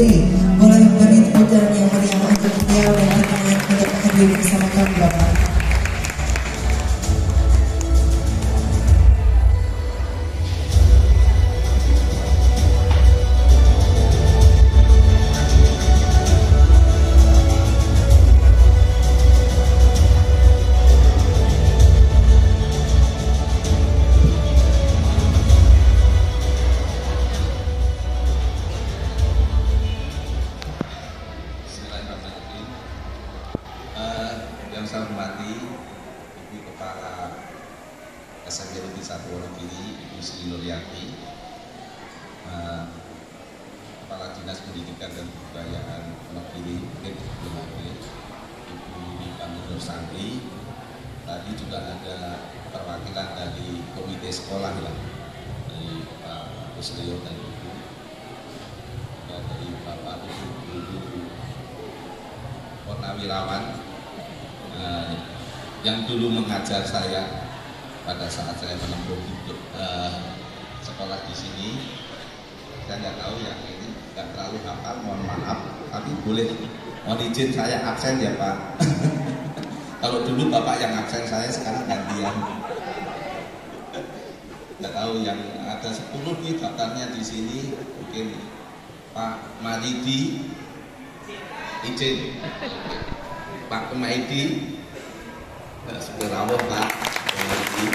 sendiri. Boleh beri tepuk tangan yang meriah untuk beliau dan anak-anak untuk hadir bersama kami, Bapak. Yang saya hormati Ibu Kepala SMP Negeri 1 Wonogiri, Ibu Sri Nuryati, Kepala Dinas Pendidikan dan Kebudayaan Wonogiri, Ibu Nur Santri. Tadi juga ada perwakilan dari komite sekolah ya, dari Pak Kusrio dan Ibu, dan dari Bapak Ibu Purnawirawan yang dulu mengajar saya pada saat saya menempuh sekolah di sini. Saya nggak tahu yang ini, nggak terlalu hafal, mohon maaf, tapi boleh mohon izin saya absen ya Pak. Kalau dulu Bapak yang absen, saya sekarang gantian. Nggak tahu yang ada 10 nih daftarnya di sini, mungkin Pak Maridi izin, Pak Kemaidi, Sugerawo, Pak Kemaidi,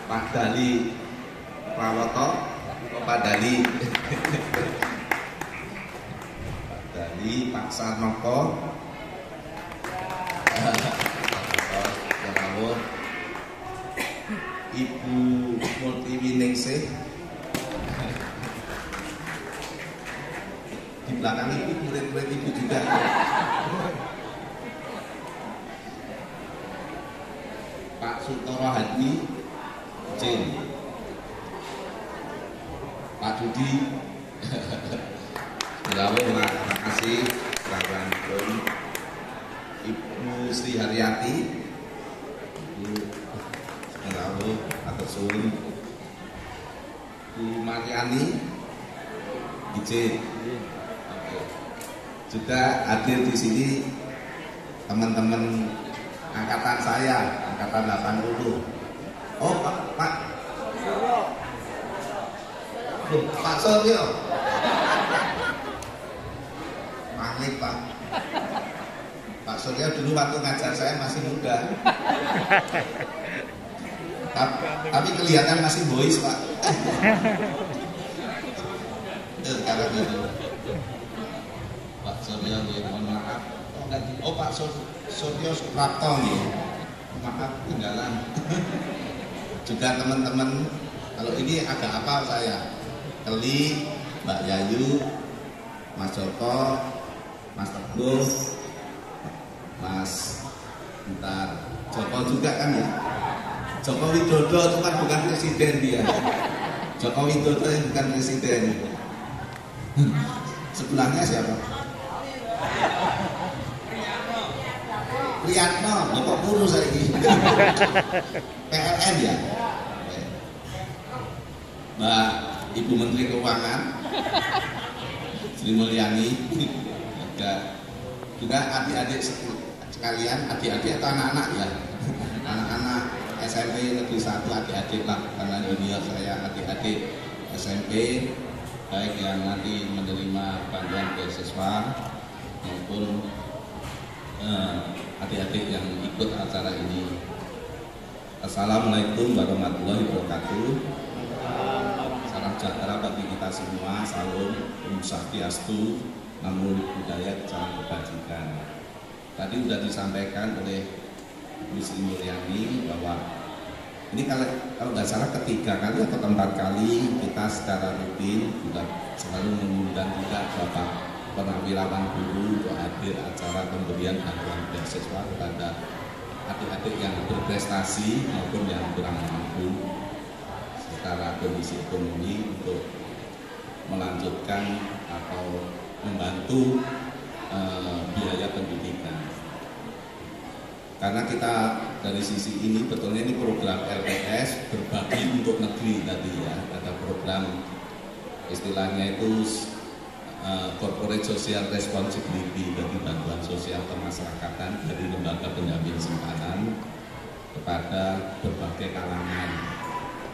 Pak Dali Prawoto, Pak Dali, Pak Dali, Pak Sarnoko, Sugerawo, Ibu Multiwiningsih. Di belakang Ibu murid-murid Ibu juga. Pak Sutoro Hadi, Jin, Pak Dudi, terima kasih, Ibu Sri Haryati, Ibu atur suwun, Bu Mariani, izin. Juga hadir di sini teman-teman angkatan saya, angkatan 80. Oh Pak Suryo, Manglik Pak Suryo dulu waktu ngajar saya masih muda, tapi kelihatan masih boys Pak. Karena gitu Pak Suryo, mohon maaf. Oh Pak Suryo Suprapto nih, maaf tinggalan. Juga teman-teman, kalau ini agak hafal saya, Keli, Mbak Yayu, Mas Joko, Mas Teguh, Mas Joko juga kan ya, Joko Widodo itu kan bukan presiden dia, Joko Widodo yang bukan presiden. Sebelahnya siapa? Priyatno, kok puru saya ini. PLN ya. Mbak Ibu Menteri Keuangan Sri Mulyani, juga adik-adik sekalian, adik-adik atau anak-anak ya, anak-anak SMP Negeri 1, adik-adik lah, karena junior saya adik-adik SMP, baik yang nanti menerima bantuan beasiswa maupun adik-adik yang ikut acara ini. Assalamualaikum warahmatullahi wabarakatuh. Salam sejahtera bagi kita semua. Salam Om Swastiastu, Namo Buddhaya, salam kebajikan. Tadi sudah disampaikan oleh Bu Sri Mulyani bahwa ini kalau nggak salah ketiga kali atau keempat kali kita secara rutin sudah selalu mengundang juga Bapak Purnawirawan Guru untuk hadir acara pemberian bantuan beasiswa kepada adik-adik yang berprestasi maupun yang kurang mampu secara kondisi ekonomi untuk melanjutkan atau membantu biaya pendidikan. Karena kita dari sisi ini betulnya ini program LPS berbagi untuk negeri tadi ya, ada program istilahnya itu corporate social responsibility bagi bantuan sosial kemasyarakatan dari lembaga penjamin simpanan kepada berbagai kalangan.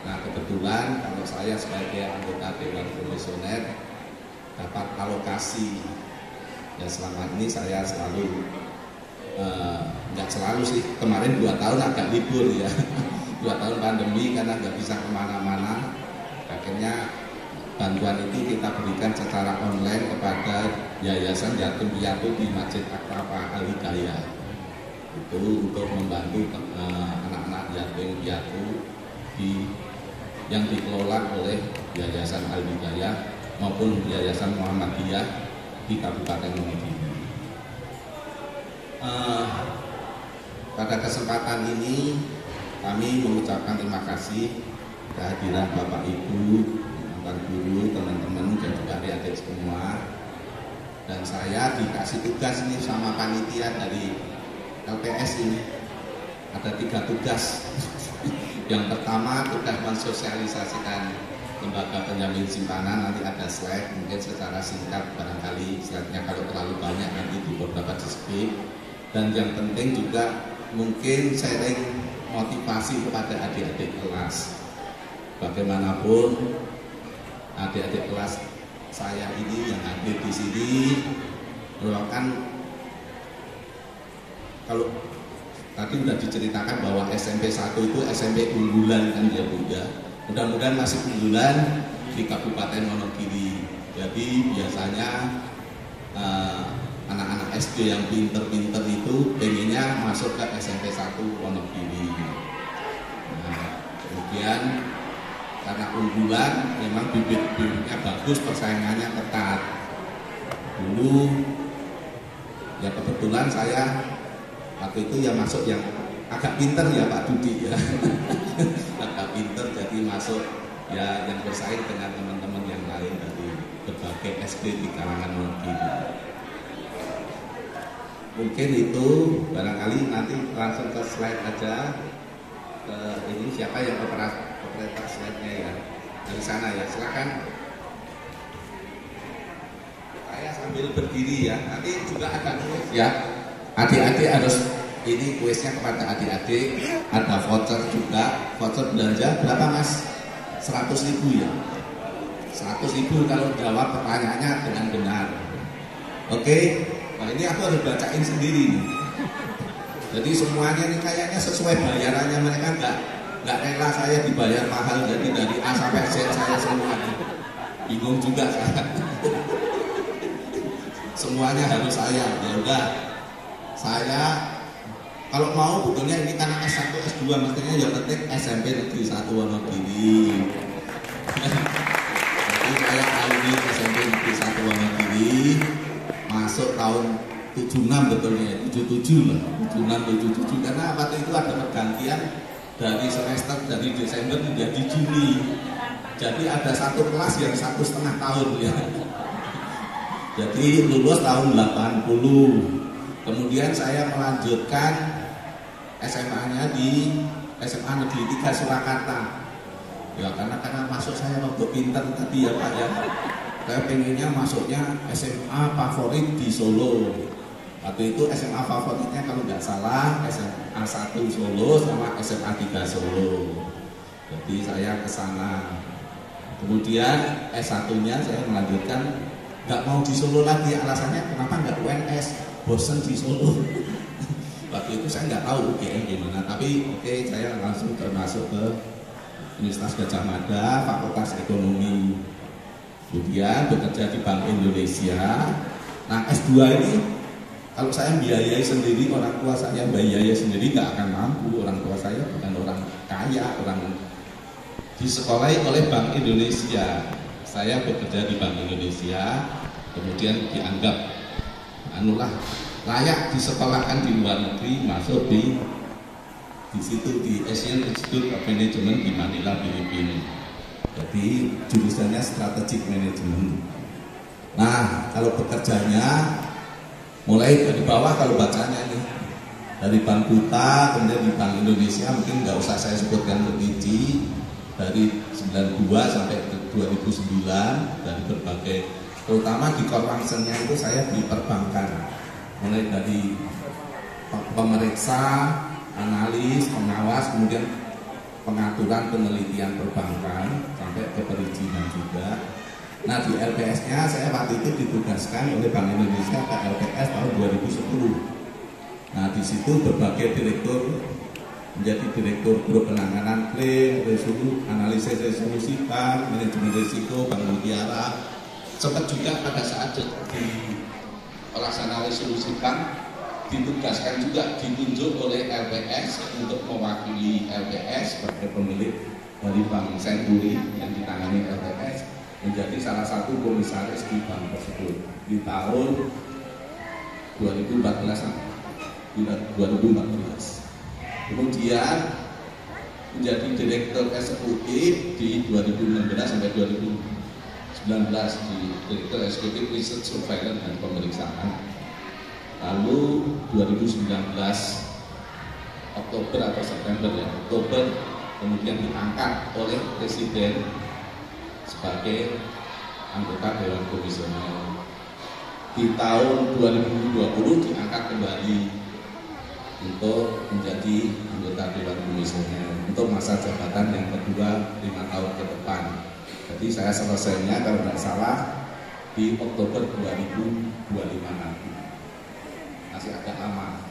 Nah, kebetulan kalau saya sebagai anggota Dewan Komisioner dapat alokasi, ya selama ini saya selalu nggak selalu sih, kemarin 2 tahun agak libur ya 2 tahun pandemi karena nggak bisa kemana-mana, akhirnya bantuan itu kita berikan secara online kepada Yayasan Yatim Piatu di Masjid Akraba Al-Hidayah. Itu untuk membantu anak-anak yatim piatu yang dikelola oleh Yayasan Al-Hidayah maupun Yayasan Muhammadiyah di Kabupaten Wonogiri. Pada kesempatan ini kami mengucapkan terima kasih kehadiran Bapak Ibu, guru, teman-teman dan juga adik-adik semua. Dan saya dikasih tugas ini sama panitia dari LPS ini. Ada 3 tugas. Yang pertama tugas mensosialisasikan lembaga penjamin simpanan, nanti ada slide mungkin secara singkat, barangkali slide-nya kalau terlalu banyak nanti di beberapa di-skip. Dan yang penting juga mungkin sharing motivasi kepada adik-adik kelas. Bagaimanapun adik-adik kelas saya ini yang hadir di sini merupakan, kalau tadi sudah diceritakan bahwa SMP 1 itu SMP unggulan kan ya Bu ya. Mudah-mudahan masih unggulan di Kabupaten Wonogiri. Jadi biasanya anak-anak SD yang pinter-pinter itu pengennya masuk ke SMP 1 Wonogiri. Nah, kemudian karena unggulan memang bibit-bibitnya bagus, persaingannya ketat. Dulu ya kebetulan saya waktu itu ya masuk yang agak pinter ya Pak Dudi ya agak pinter, jadi masuk ya yang bersaing dengan teman-teman yang lain dari berbagai SD di kalangan Wonogiri. Mungkin itu barangkali nanti langsung ke slide aja. Ini siapa yang operator slide-nya ya, dari sana ya, silakan. Saya sambil berdiri ya, nanti juga ada kuis ya. Adik-adik harus, ini kuisnya kepada adik-adik. Ada voucher juga, voucher belanja berapa Mas? 100.000 ya. 100.000 kalau jawab pertanyaannya dengan benar. Oke, nah ini aku harus bacain sendiri nih. Jadi semuanya ini kayaknya sesuai bayarannya, mereka nggak rela saya dibayar mahal, jadi dari A sampai Z saya semuanya. Bingung juga saya. Semuanya harus saya. Ya udah, saya kalau mau bukunya ini karena S1 S2 mestinya ya penting SMP Negeri 1 Wonogiri. Jadi saya alumni SMP Negeri 1 Wonogiri, masuk tahun 76 betulnya, 77 lah, 76, 77, karena waktu itu ada pergantian dari semester dari Desember menjadi Juni. Jadi ada satu kelas yang 1,5 tahun ya. Jadi lulus tahun 80. Kemudian saya melanjutkan SMA-nya di SMA Negeri 3 Surakarta. Ya karena masuk saya waktu pintar tadi ya Pak ya. Saya pengennya masuknya SMA favorit di Solo. Waktu itu SMA favoritnya kalau nggak salah SMA 1 Solo sama SMA 3 Solo. Jadi saya ke sana. Kemudian S1-nya saya melanjutkan, nggak mau di Solo lagi, alasannya kenapa nggak UNS, bosen di Solo. Waktu itu saya nggak tahu UGM gimana, tapi oke, saya langsung masuk ke Universitas Gadjah Mada, Fakultas Ekonomi. Kemudian bekerja di Bank Indonesia. Nah S2 ini kalau saya biayai sendiri, orang tua saya biayai sendiri nggak akan mampu. Orang tua saya bukan orang kaya, orang disekolahi oleh Bank Indonesia. Saya bekerja di Bank Indonesia, kemudian dianggap layak disekolahkan di luar negeri, masuk di situ di Asian Institute of Management di Manila, Filipina. Jadi jurusannya Strategic Management. Nah, kalau bekerjanya mulai dari bawah, kalau bacanya nih dari Bank Duta, kemudian di Bank Indonesia, mungkin nggak usah saya sebutkan lebih dari 92 sampai ke 2009, dari berbagai terutama di core functionnya itu saya di perbankan, mulai dari pemeriksa, analis, pengawas, kemudian pengaturan penelitian perbankan sampai ke perizinan juga. Nah di LPS-nya saya waktu itu ditugaskan oleh Bank Indonesia ke LPS tahun 2010. Nah di situ berbagai direktur menjadi direktur grup penanganan klaim, analisis resolusi bank, manajemen risiko, bank mutiara. Sempat juga pada saat di pelaksana resolusi bank ditugaskan juga ditunjuk oleh LPS untuk mewakili LPS sebagai pemilik dari Bank Senturi yang ditangani LPS menjadi salah satu komisaris di bank tersebut di tahun 2014. Kemudian menjadi direktur eksekutif di 2016 sampai 2019 di direktur eksekutif riset surveillance dan pemeriksaan. Lalu 2019 Oktober atau September ya, Oktober kemudian diangkat oleh Presiden sebagai anggota Dewan Komisioner. Di tahun 2020 diangkat kembali untuk menjadi anggota Dewan Komisioner untuk masa jabatan yang kedua 5 tahun ke depan. Jadi saya selesainya kalau tidak salah di Oktober 2025 nanti. Masih agak lama.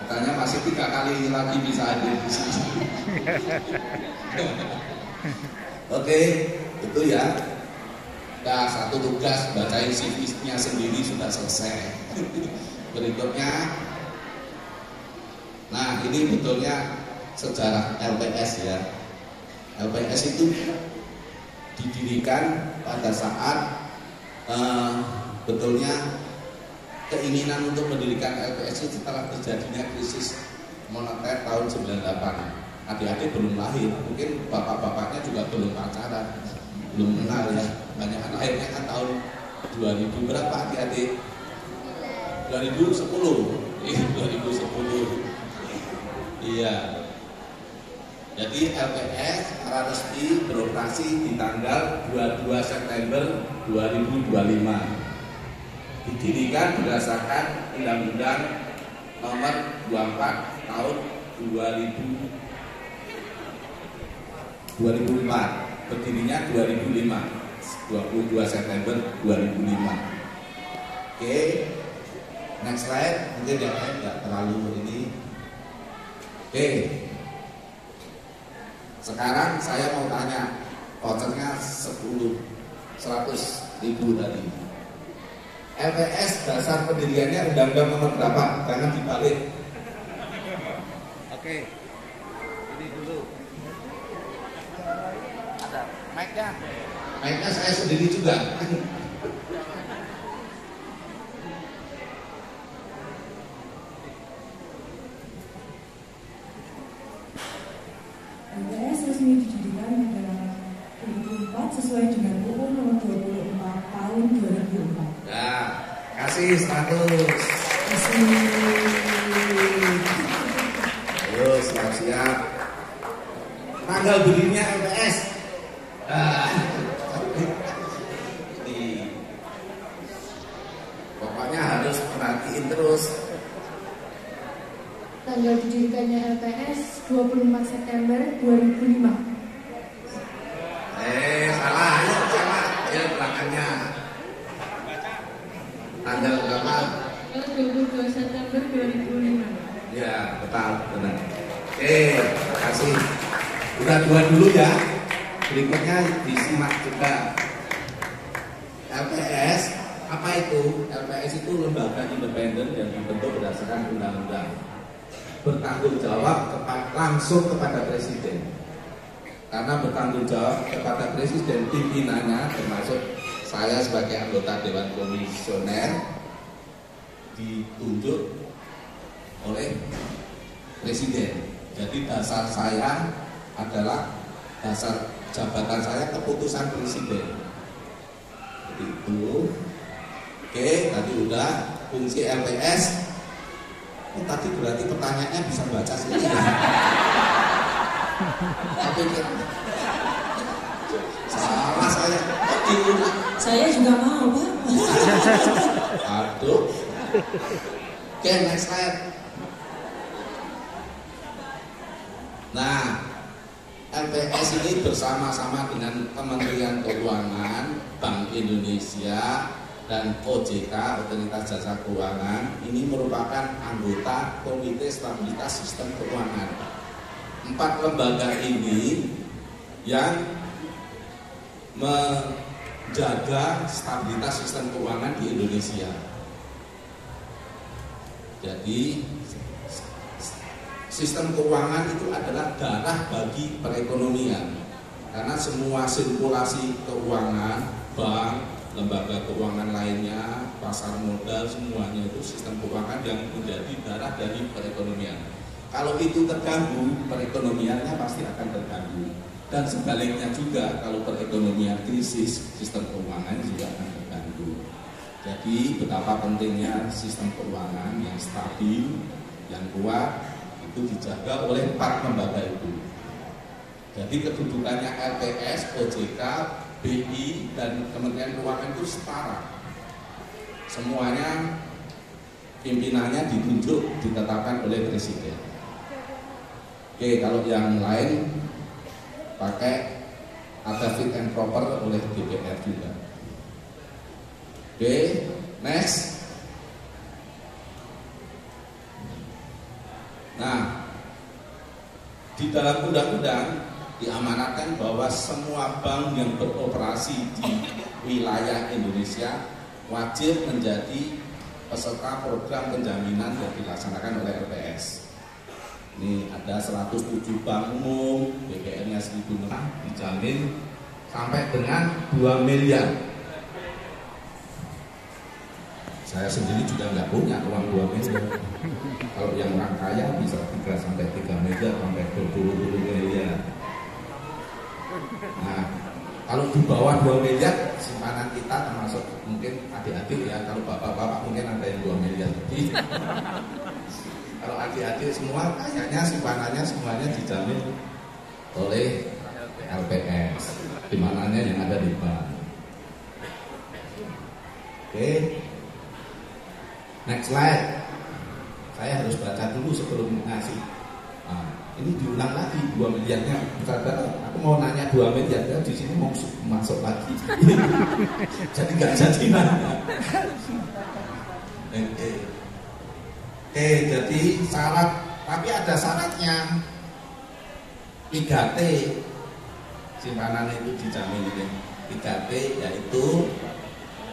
Katanya masih 3 kali lagi bisa hadir di sini. Oke, itu ya. Nah, satu tugas bacain CV-nya sendiri sudah selesai. Berikutnya, nah ini betulnya sejarah LPS ya. LPS itu didirikan pada saat betulnya keinginan untuk mendirikan LPS itu setelah terjadinya krisis moneter tahun 98. Adik-adik belum lahir, mungkin bapak-bapaknya juga belum pacaran, belum kenal ya. Banyak kan lahirnya kan tahun 2000 berapa adik-adik? 2010. 2010. Iya. Jadi LPS secara resmi beroperasi di tanggal 22 September 2025. Didirikan berdasarkan Undang-Undang Nomor 24 Tahun 2004. Berdirinya 2005. 22 September 2005. Oke. Next slide. Mungkin yang lain nggak terlalu ini. Oke. Sekarang saya mau tanya, vouchernya 100.000 tadi. LPS dasar pendiriannya Undang-Undang nomor berapa? Jangan dibalik. Oke. Ini dulu. Ada mic-nya. Mic-nya saya sendiri juga. LPS resmi didirikan pada 2004 sesuai dengan UU Nomor 24 Tahun 2004. Nah, kasih status. Ayo siap-siap. Tanggal berdirinya LPS. Pokoknya harus perhatiin terus. Tanggal didirikannya LPS 24 September 2005. Salah, ayo salah. Ya belakangnya. Tanggal berapa? 22 September 2005. Ya, betul, benar. Oke, terima kasih. Udah dua dulu ya. Berikutnya disimak juga. LPS, apa itu? LPS itu lembaga independen yang dibentuk berdasarkan undang-undang. Bertanggung jawab langsung kepada presiden. Karena bertanggung jawab kepada presiden, pimpinannya termasuk saya sebagai anggota Dewan Komisioner ditunjuk oleh presiden. Jadi dasar saya adalah dasar jabatan saya keputusan presiden. Jadi itu. Oke, tadi udah fungsi LPS. Tadi berarti pertanyaannya bisa baca sendiri. Tapi Salah saya. Saya juga mau, Pak. Aduh. Oke, next slide. Nah, LPS ini bersama-sama dengan Kementerian Keuangan, Bank Indonesia, dan OJK, Otoritas Jasa Keuangan, ini merupakan anggota Komite Stabilitas Sistem Keuangan. 4 lembaga ini yang menjaga stabilitas sistem keuangan di Indonesia. Jadi sistem keuangan itu adalah darah bagi perekonomian, karena semua sirkulasi keuangan, bank, lembaga keuangan lainnya, pasar modal, semuanya itu sistem keuangan yang menjadi darah dari perekonomian. Kalau itu terganggu, perekonomiannya pasti akan terganggu. Dan sebaliknya juga, kalau perekonomian krisis, sistem keuangan juga akan terganggu. Jadi betapa pentingnya sistem keuangan yang stabil, yang kuat, itu dijaga oleh 4 lembaga itu. Jadi kedudukannya LPS, OJK, BI, dan Kementerian Keuangan itu setara. Semuanya pimpinannya ditunjuk, ditetapkan oleh Presiden. Oke, kalau yang lain pakai ada fit and proper oleh DPR juga. Oke, next. Nah, di dalam undang-undang diamanatkan bahwa semua bank yang beroperasi di wilayah Indonesia wajib menjadi peserta program penjaminan yang dilaksanakan oleh LPS. Ini ada 107 bank umum, BPN-nya 1.000 dijamin sampai dengan 2 miliar. Saya sendiri juga nggak punya uang 2 miliar. Kalau yang orang kaya bisa 3 sampai 3 miliar sampai 20 miliar. Nah, kalau di bawah 2 miliar simpanan kita termasuk mungkin adik-adik ya, kalau bapak-bapak mungkin ada yang 2 miliar lebih. Kalau adik-adik semua kayaknya simpanannya semuanya dijamin oleh LPS, dimananya yang ada di bank. Oke, next slide. Saya harus baca dulu sebelum ngasih. Nah, ini diulang lagi 2 miliarnya. Aku mau nanya 2 miliar, di sini mau masuk lagi. Jadi nggak jadi nanya. Jadi syarat, tapi ada syaratnya. 3T simpanan itu dijamin ini. 3T yaitu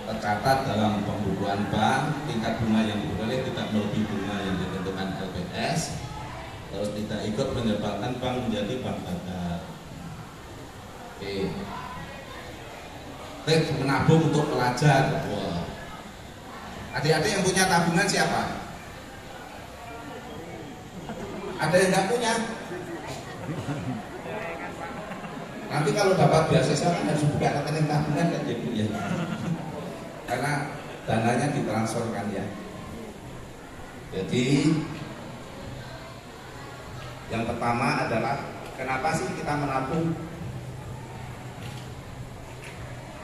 tercatat dalam pembukuan bank, tingkat bunga yang diperoleh tidak melebihi bunga yang ditentukan LPS, terus tidak ikut menyebabkan bank menjadi bank gagal. Oke. Menabung untuk pelajar. Wah. Adik-adik yang punya tabungan siapa? Ada yang nggak punya? Nanti kalau dapat beasiswa kan harus buka rekening tabungan kan jadi ya. Karena dananya ditransferkan ya. Jadi yang pertama adalah kenapa sih kita menabung?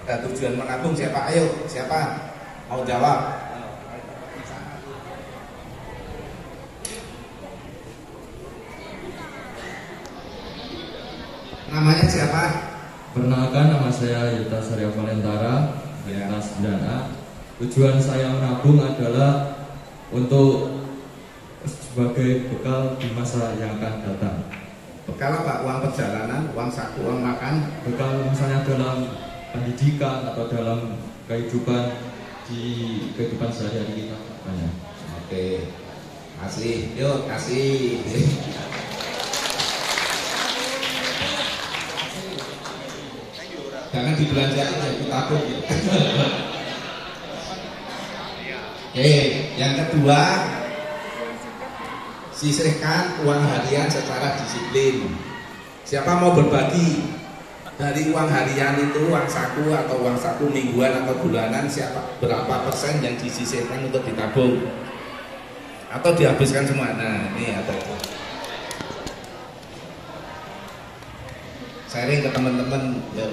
Ada tujuan menabung siapa? Ayo, siapa mau jawab? Namanya siapa? Perkenalkan, nama saya Yuta Sarya Valentara, kelas 9A. Tujuan saya menabung adalah untuk sebagai bekal di masa yang akan datang. Bekal apa? Uang perjalanan, uang saku, uang makan? Bekal misalnya dalam pendidikan atau dalam kehidupan sehari-hari kita. Banyak. Oke, kasih, yuk kasih. Jangan dibelanjakan ya, ditabung. Oke, yang kedua, sisihkan uang harian secara disiplin. Siapa mau berbagi dari uang harian itu, uang saku atau uang saku mingguan atau bulanan, siapa berapa persen yang disisihkan untuk ditabung atau dihabiskan semua? Nah, ini ada. sharing ke teman-teman. Ya.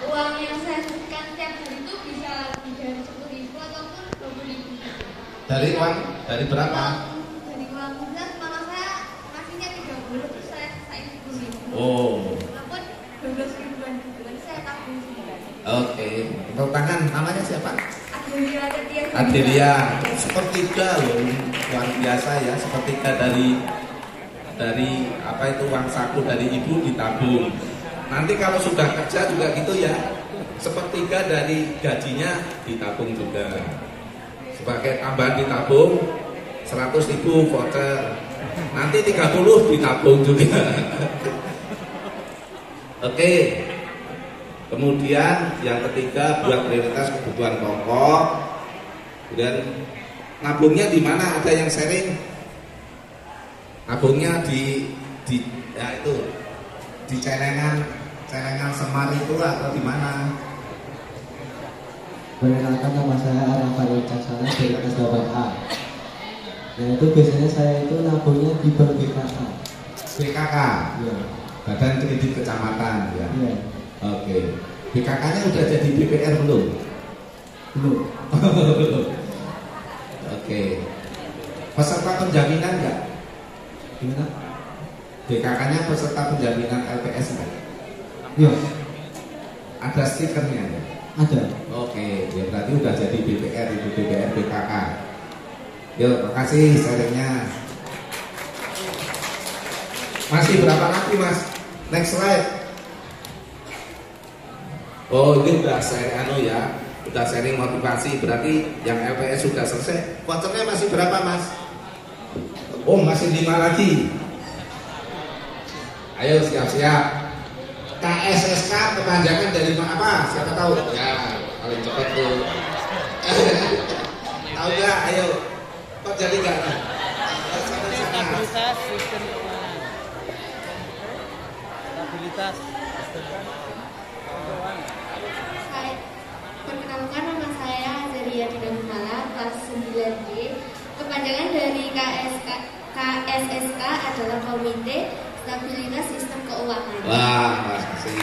Uang yang saya sisihkan tiap hari itu bisa dari 10.000 ataupun 20.000. Dari uang dari berapa? Dari uang beras mama saya ngasihnya 30, terus saya sisain 10.000. Oh. Ataupun 12 ribuan gitu kan saya tabung sendiri. Oke. Tepuk tangan. Namanya siapa? Adelia Tetia. Adelia. Sepertiga loh, luar biasa ya. Sepertiga dari apa itu uang saku dari ibu ditabung. Nanti kalau sudah kerja juga gitu ya. Sepertiga dari gajinya ditabung juga. Sebagai tambahan ditabung 100.000 voucher. Nanti 30 ditabung juga. Oke. Kemudian yang ketiga buat prioritas kebutuhan pokok. Kemudian nabungnya di mana? Ada yang sharing? Nabungnya di ya itu di celengan Semar itu atau di mana? Perkenalkan, nama saya Arafan Wicaksana dari kelas 8A. Nah itu biasanya saya itu nabungnya di bank BKK. BKK? Iya. Badan Kredit Kecamatan ya? Iya. Oke. BKK-nya udah jadi BPR belum? Belum. Oke. Peserta penjaminan nggak? Gimana? BKK-nya peserta penjaminan LPS nggak? Iya. Ada stikernya ya? Ada. Oke, ya berarti udah jadi BPR, itu BPR BKK. Yuk, makasih sharingnya. Masih berapa lagi mas? Next slide. Oh ini udah sharing ya, udah sharing motivasi. Berarti yang LPS sudah selesai. Vouchernya masih berapa mas? Oh masih 5 lagi. Ayo siap-siap. KSSK kepanjangan dari apa? Siapa tahu? Ya, paling cepat tuh. Tahu nggak? Ayo. Kok jadi nggak? Stabilitas sistem keuangan. Stabilitas sistem keuangan. Hai, perkenalkan nama saya Azaria Dina Gumala, kelas 9D. Kepanjangan dari KSSK adalah Komite Stabilitas Sistem Keuangan. Wah, makasih.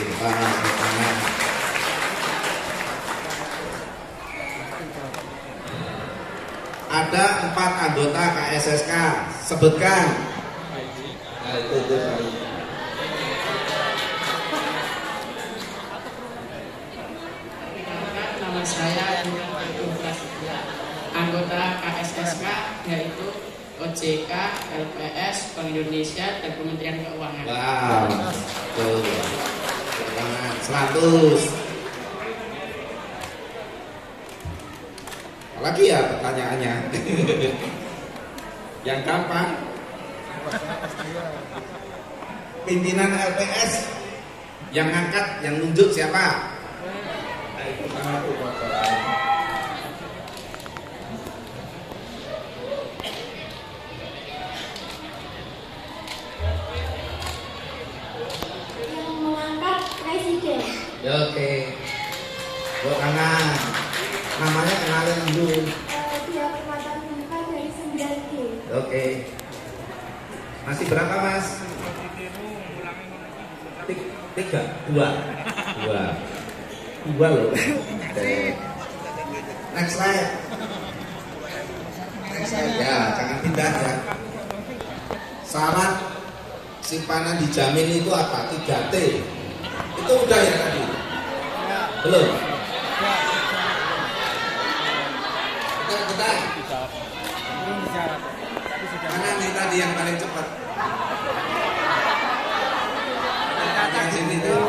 Ada 4 anggota KSSK. Sebutkan. Nah, itu. Nama saya Agung Prasetya, anggota KSSK yaitu OJK, LPS, Bank Indonesia, dan Kementerian Keuangan. Wow, betul. Keuangan 100. Apalagi ya pertanyaannya? Yang gampang. Pimpinan LPS yang ngangkat, yang nunjuk siapa? Yang mengangkat presiden. Ya, oke. Buat kanan. Namanya kenalin dulu. Dia Permata Bumika dari 9D. Oke. Masih berapa mas? 3, 2 loh. Next slide. Ya, jangan pindah ya. Syarat simpanan dijamin itu apa? 3T. Itu udah ya tadi? Belum? Bentar. Mana nih tadi yang paling cepat? Yang sini tuh.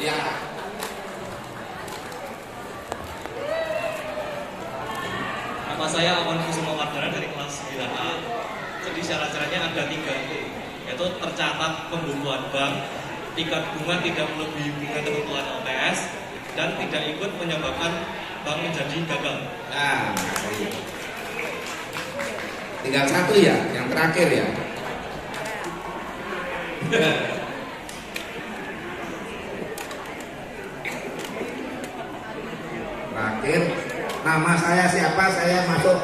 Ya. Nama saya Awan Kusuma Wardana dari kelas 9A. Jadi syarat-syaratnya ada 3, yaitu tercatat pembukuan bank, tingkat bunga tidak melebihi bunga ketentuan LPS, dan tidak ikut menyebabkan bank menjadi gagal. Nah, tinggal 1 ya, yang terakhir ya. Terakhir, nama saya siapa? Saya masuk.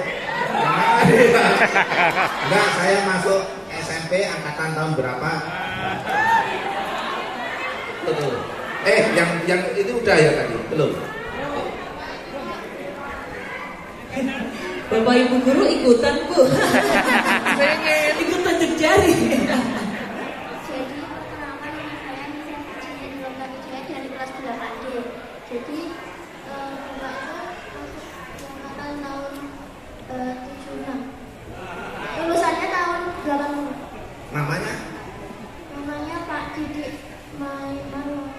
Enggak, saya masuk SMP angkatan tahun berapa? Betul. Yang itu udah ya tadi? Belum. Bapak Ibu guru ikutan, Bu. Ikutan jejari. Jadi perkenalkan nama saya Nisa Cincin Loka Wijaya dari kelas 8D. Jadi Bapak itu angkatan tahun 76. Lulusannya tahun 80. Namanya? Namanya Pak Didik Maimarung.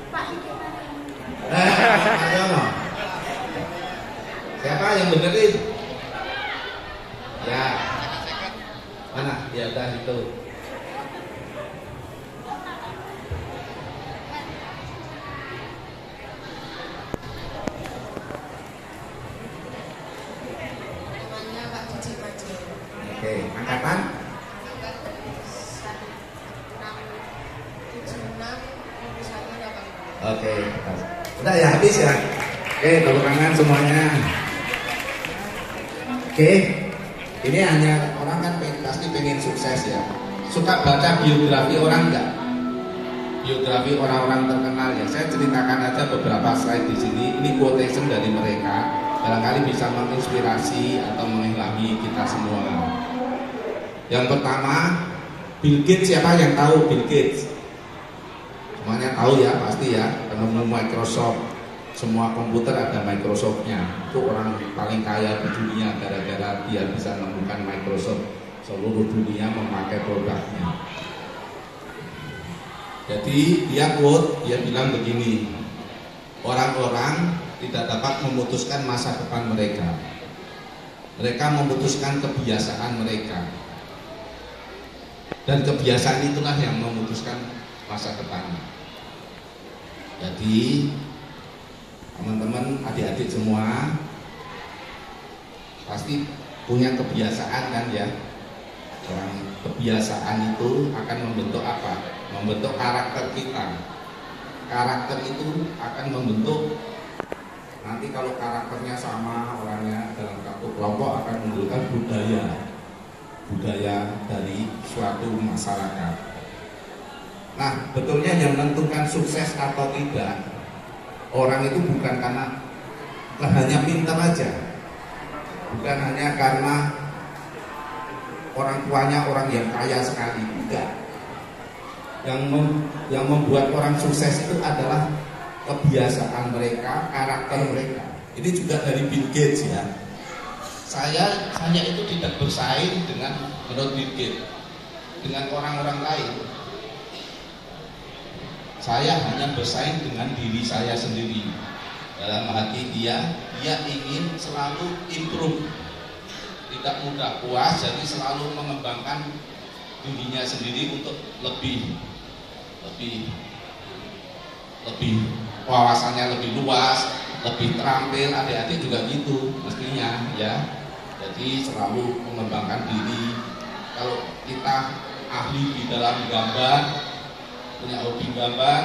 Pak Didik Maimarung. Ayo. Siapa yang benerin? Ya. Mana? Ya udah itu. Namanya Pak Cici Maji. Oke, angkatan? Oke, udah ya habis ya. Oke, tepuk tangan semuanya. Oke, ini hanya orang kan pasti pengen sukses ya. Suka baca biografi orang enggak? Biografi orang-orang terkenal ya. Saya ceritakan aja beberapa slide di sini. Ini quotation dari mereka. Barangkali bisa menginspirasi atau mengilhami kita semua. Yang pertama, Bill Gates. Siapa yang tahu Bill Gates? Semuanya tahu ya, pasti ya, penemu Microsoft. Semua komputer ada Microsoft-nya. Itu orang paling kaya di dunia gara-gara dia bisa menemukan Microsoft. Seluruh dunia memakai produknya. Jadi dia quote, dia bilang begini, orang-orang tidak dapat memutuskan masa depan mereka. Mereka memutuskan kebiasaan mereka. Dan kebiasaan itulah yang memutuskan masa depan. Jadi teman-teman, adik-adik semua pasti punya kebiasaan kan ya. Orang kebiasaan itu akan membentuk apa? Membentuk karakter kita. Karakter itu akan membentuk, nanti kalau karakternya sama orangnya dalam satu kelompok akan menunjukkan budaya dari suatu masyarakat. Nah, betulnya yang menentukan sukses atau tidak orang itu bukan karena hanya pintar aja, bukan hanya karena orang tuanya orang yang kaya sekali, enggak. Yang membuat orang sukses itu adalah kebiasaan mereka, karakter mereka. Ini juga dari Bill Gates ya. Saya itu tidak bersaing dengan menurut Bill Gates dengan orang-orang lain. Saya hanya bersaing dengan diri saya sendiri. Dalam hati dia ingin selalu improve, tidak mudah puas, jadi selalu mengembangkan dirinya sendiri untuk lebih wawasannya lebih luas, lebih terampil. Adik-adik juga gitu mestinya ya. Jadi selalu mengembangkan diri. Kalau kita ahli di dalam gambar, punya hobi gambar,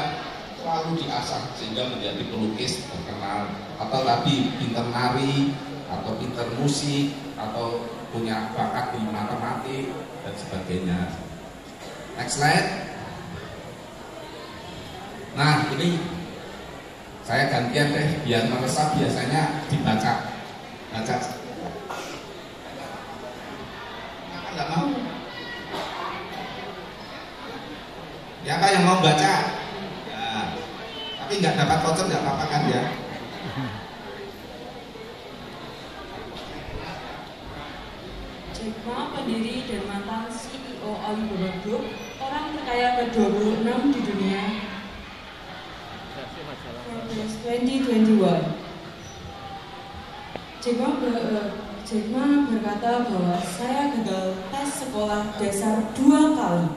selalu diasah sehingga menjadi pelukis terkenal, atau tadi pintar nari, atau pintar musik, atau punya bakat di matematik dan sebagainya. Next slide. Nah, ini saya gantian deh, biar meresap biasanya dibaca. Baca. Enggak mau. Siapa yang mau baca? Ya. Tapi nggak dapat voucher nggak apa-apa kan ya? Jack Ma, pendiri dan mantan CEO Alibaba Group, orang terkaya ke-26 di dunia. Forbes 2021. Jack Ma berkata bahwa saya gagal tes sekolah dasar 2 kali.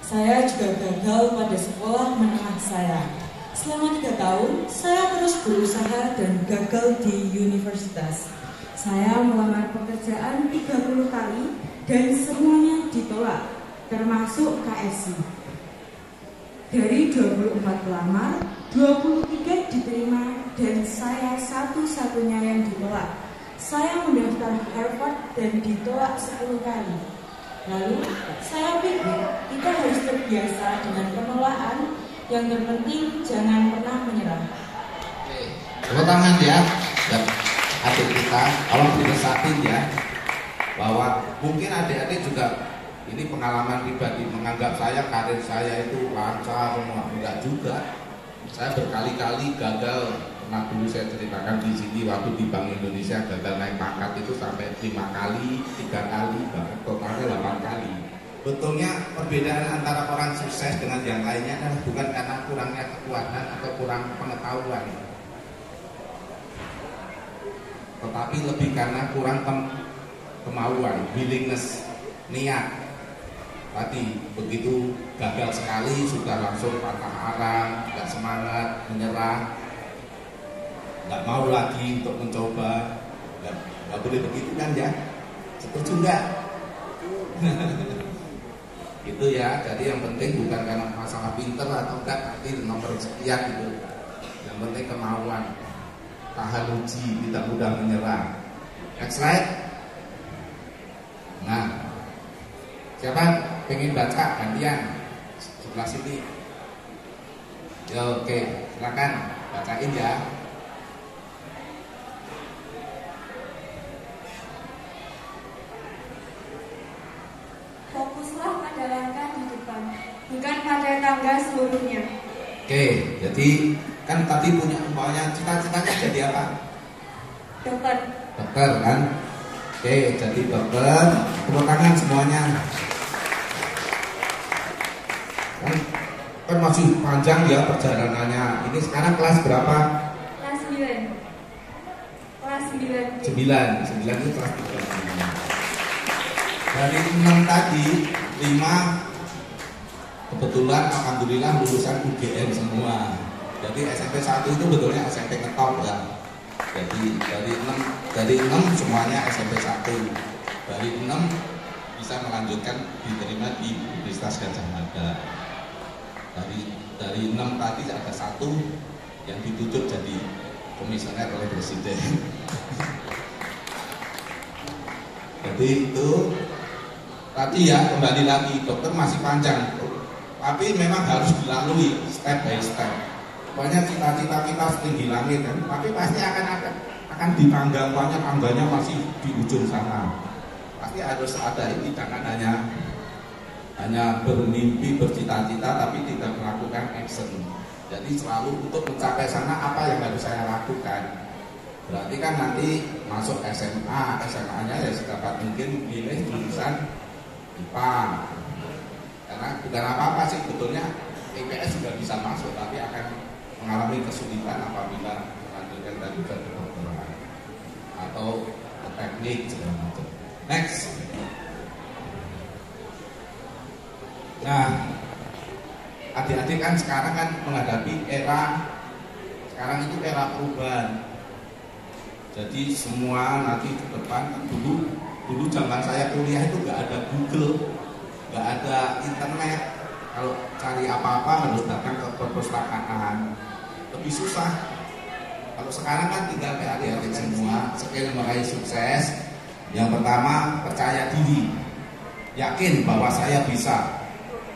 Saya juga gagal pada sekolah menengah saya. Selama 3 tahun, saya terus berusaha dan gagal di universitas. Saya melamar pekerjaan 30 kali dan semuanya ditolak, termasuk KFC. Dari 24 pelamar, 23 diterima dan saya satu-satunya yang ditolak. Saya mendaftar Harvard dan ditolak 10 kali. Lalu, saya pikir kita harus terbiasa dengan penolakan. Yang terpenting jangan pernah menyerah. Tepuk tangan ya, dan adik kita, tolong diresatin ya, bahwa mungkin adik-adik juga ini pengalaman pribadi menganggap karir saya itu lancar, enggak juga. Saya berkali-kali gagal. Pernah dulu saya ceritakan di sini waktu di Bank Indonesia gagal naik pangkat itu sampai 5 kali, 3 kali, bahkan totalnya 8 kali. Betulnya perbedaan antara orang sukses dengan yang lainnya adalah bukan karena kurangnya kekuatan atau kurang pengetahuan, tetapi lebih karena kurang kemauan, willingness, niat. Tadi begitu gagal sekali sudah langsung patah arang, nggak semangat, menyerah, nggak mau lagi untuk mencoba. Nggak boleh begitu kan ya? Setuju nggak? Gitu ya. Jadi yang penting bukan karena masalah pinter atau enggak, nanti nomor sekian gitu. Yang penting kemauan, tahan uji, tidak mudah menyerah. Next slide. Nah, siapa pengen baca gantian sebelah sini? Ya, oke, silakan bacain ya. Fokuslah pada langkah di depan, bukan pada tangga seluruhnya. Oke, jadi kan tadi punya umpamanya cita-citanya jadi apa? Dokter. Dokter kan? Oke, jadi dokter. Tepuk tangan semuanya. Kan masih panjang ya perjalanannya. Ini sekarang kelas berapa? Kelas 9. Kelas 9. 9 itu kelas 3. Dari 6 tadi 5 kebetulan alhamdulillah lulusan UGM semua. Jadi SMP 1 itu betulnya SMP ngetop ya. Jadi dari 6 semuanya SMP 1. Dari 6 bisa melanjutkan diterima di Universitas Gadjah Mada. Dari 6 tadi ada 1 yang ditunjuk jadi komisioner oleh presiden. Jadi itu tadi ya, kembali lagi, dokter masih panjang, tapi memang harus dilalui step by step. Pokoknya cita-cita kita setinggi langit kan, tapi pasti akan ditangga, banyak tangganya masih di ujung sana. Pasti harus ada ini, jangan hanya bermimpi, bercita-cita, tapi tidak melakukan action. Jadi selalu untuk mencapai sana apa yang harus saya lakukan. Berarti kan nanti masuk SMA-nya ya sedapat mungkin pilih jurusan IPA. Karena bukan apa-apa sih, betulnya IPS juga bisa masuk, tapi akan mengalami kesulitan apabila melanjutkan tadi ke kedokteran atau ke teknik segala macam. Next. Nah, adik-adik kan sekarang kan menghadapi sekarang itu era perubahan. Jadi semua nanti ke depan kan dulu zaman saya kuliah itu nggak ada Google, nggak ada internet. Kalau cari apa-apa harus datang ke perpustakaan, lebih susah. Kalau sekarang kan tinggal kayak adik-adik semua skill meraih sukses. Yang pertama percaya diri, yakin bahwa saya bisa.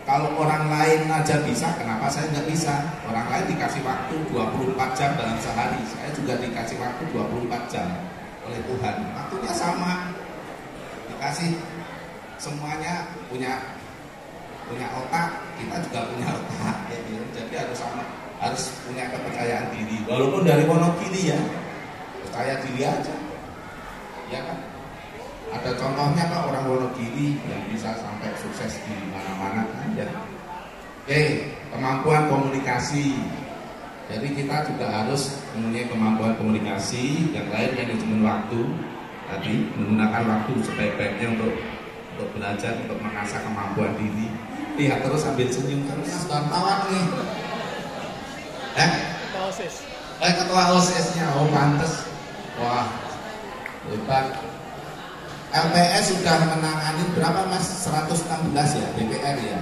Kalau orang lain aja bisa, kenapa saya nggak bisa? Orang lain dikasih waktu 24 jam dalam sehari, saya juga dikasih waktu 24 jam oleh Tuhan. Waktunya sama, dikasih semuanya punya otak, kita juga punya otak, ya, gitu. Jadi harus punya kepercayaan diri. Walaupun dari Wonogiri ya, percaya diri aja, ya kan? Ada contohnya Pak, orang Wonogiri yang bisa sampai sukses di mana-mana aja. Oke, kemampuan komunikasi. Jadi kita juga harus mempunyai kemampuan komunikasi. Yang lain manajemen waktu. Tadi menggunakan waktu sebaik-baiknya untuk belajar, untuk mengasah kemampuan diri. Lihat terus sambil senyum terus. Wartawan nih. Ketua OSIS-nya, oh pantes. Wah, hebat. LPS sudah menangani berapa Mas? 116 ya, DPR ya.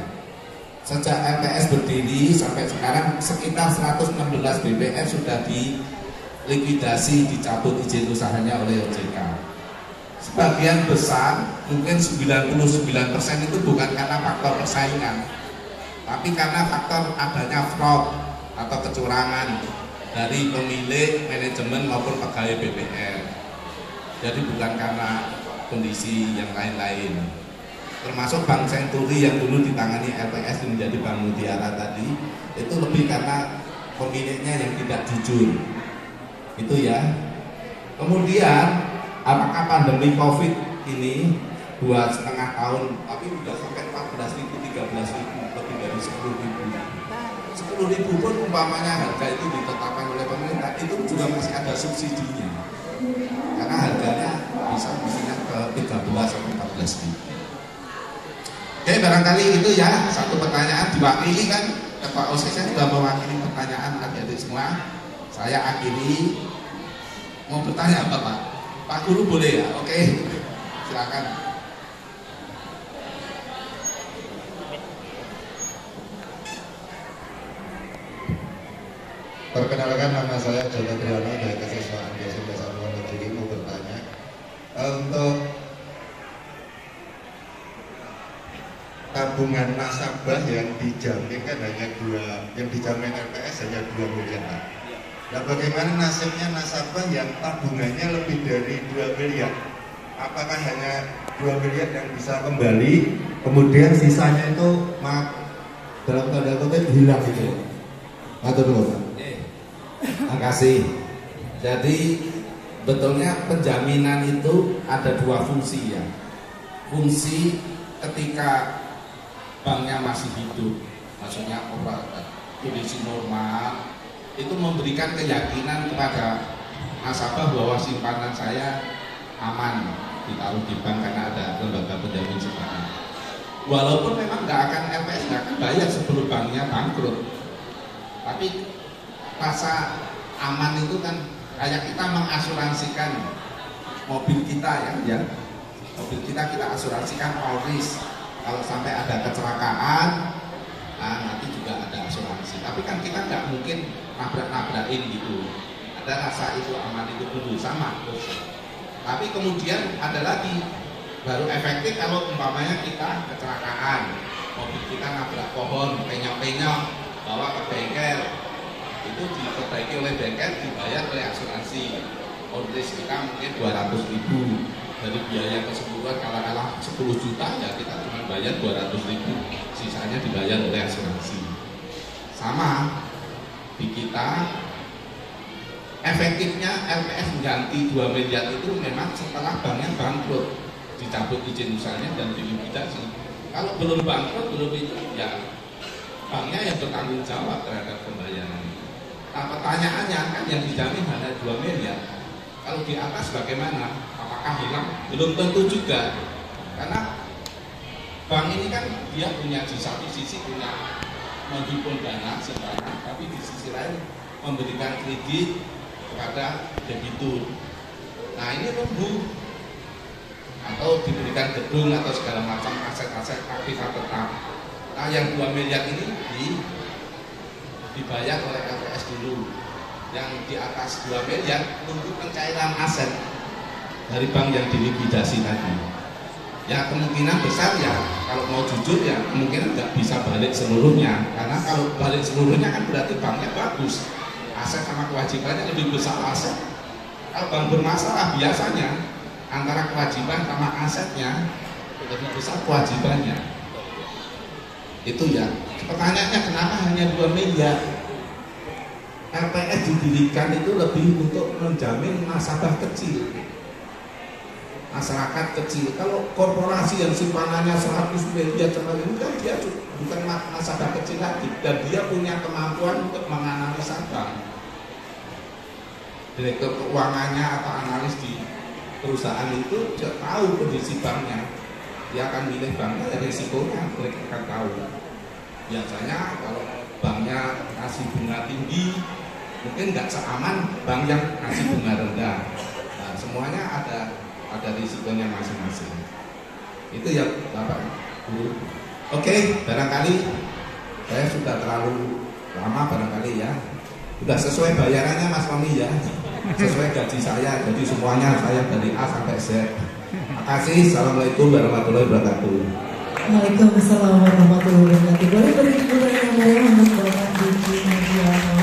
Sejak LPS berdiri sampai sekarang sekitar 116 BPR sudah dilikuidasi, dicabut izin usahanya oleh OJK. Sebagian besar, mungkin 99% itu bukan karena faktor persaingan, tapi karena faktor adanya fraud atau kecurangan dari pemilik, manajemen maupun pegawai BPR. Jadi bukan karena kondisi yang lain-lain. Termasuk Bank Senturi yang dulu ditangani LPS menjadi Bank Mutiara tadi, itu lebih karena pemiliknya yang tidak jujur. Itu ya. Kemudian apakah pandemi COVID ini 2,5 tahun, tapi sudah sampai 14.000, 13.000, lebih dari 10.000. 10.000 pun umpamanya harga itu ditetapkan oleh pemerintah, itu juga masih ada subsidinya. Karena harganya bisa ke 13 sampai 14.000. Oke, barangkali itu ya satu pertanyaan diwakili kan Pak OSIS sudah mewakili pertanyaan adik-adik semua. Saya akhiri. Mau bertanya apa Pak? Pak Guru boleh ya? Oke, silakan. Perkenalkan, nama saya Joko Triyono dari Kesiswaan SMP Satuan Negeri. Mau bertanya untuk tabungan nasabah yang dijamin kan hanya yang dijamin LPS hanya 2 miliar. Nah, bagaimana nasibnya nasabah yang tabungannya lebih dari 2 miliar? Apakah hanya 2 miliar yang bisa kembali, kemudian sisanya itu dalam tanda kutip hilang gitu? Atau dulu Pak? Terima kasih. Jadi betulnya penjaminan itu ada 2 fungsi ya. Fungsi ketika banknya masih hidup, maksudnya kondisi normal, itu memberikan keyakinan kepada nasabah bahwa simpanan saya aman ditaruh di bank karena ada lembaga penjamin simpanan. Walaupun memang LPS nggak akan bayar sebelum banknya bangkrut, tapi rasa aman itu kan kayak kita mengasuransikan mobil kita ya. Mobil kita asuransikan all risk. Kalau sampai ada kecelakaan, nanti juga ada asuransi. Tapi kan kita nggak mungkin nabrak-nabrakin gitu. Ada rasa itu aman itu dulu sama. Tapi kemudian ada lagi baru efektif kalau umpamanya kita kecelakaan, mobil kita nabrak pohon, penyok-penyok, bawa ke bengkel, itu diperbaiki oleh bengkel, dibayar oleh asuransi. All-risk kita mungkin 200.000. Dari biaya keseluruhan kala-kala 10 juta ya kita cuma bayar 200.000, sisanya dibayar oleh asuransi. Sama di kita, efektifnya LPS mengganti 2 miliar itu memang setelah banknya bangkrut, dicabut izin usahanya dan dilikuidasi. Kalau belum bangkrut, belum itu ya banknya yang bertanggung jawab terhadap pembayaran. Nah, pertanyaannya kan yang dijamin hanya 2 miliar. Kalau di atas bagaimana? Apakah hilang? Belum tentu juga. Karena bank ini kan dia punya di satu sisi punya menghimpun dana simpanan, tapi di sisi lain memberikan kredit kepada debitur. Nah, ini tumbuh atau diberikan gedung atau segala macam aset-aset aktiva tetap. Nah, yang 2 miliar ini dibayar oleh LPS dulu. Yang di atas 2 miliar tunggu pencairan aset dari bank yang dilikuidasi tadi. Ya kemungkinan besar ya kalau mau jujur ya kemungkinan nggak bisa balik seluruhnya, karena kalau balik seluruhnya kan berarti banknya bagus, aset sama kewajibannya lebih besar aset. Kalau bank bermasalah biasanya antara kewajiban sama asetnya lebih besar kewajibannya. Itu ya. Pertanyaannya kenapa hanya 2 miliar? LPS didirikan itu lebih untuk menjamin nasabah kecil, masyarakat kecil. Kalau korporasi yang simpanannya 100 miliar ini kan dia bukan nasabah kecil lagi, dan dia punya kemampuan untuk menganalisa bank. Direktur keuangannya atau analis di perusahaan itu dia tahu kondisi banknya, dia akan milih banknya, risikonya mereka akan tahu. Biasanya kalau banknya kasih bunga tinggi, mungkin nggak seaman bank yang kasih bunga rendah. Nah, semuanya ada risikonya masing-masing. Itu ya Bapak Guru. Oke, barangkali Saya sudah terlalu lama barangkali ya. Sudah sesuai bayarannya Mas Tony ya. Sesuai gaji saya. Jadi semuanya saya dari A sampai Z. Terima kasih. Assalamualaikum warahmatullahi wabarakatuh. Waalaikumsalam warahmatullahi wabarakatuh. Boleh beri tepuk tangan yang meriah untuk Bapak Diki Nadia.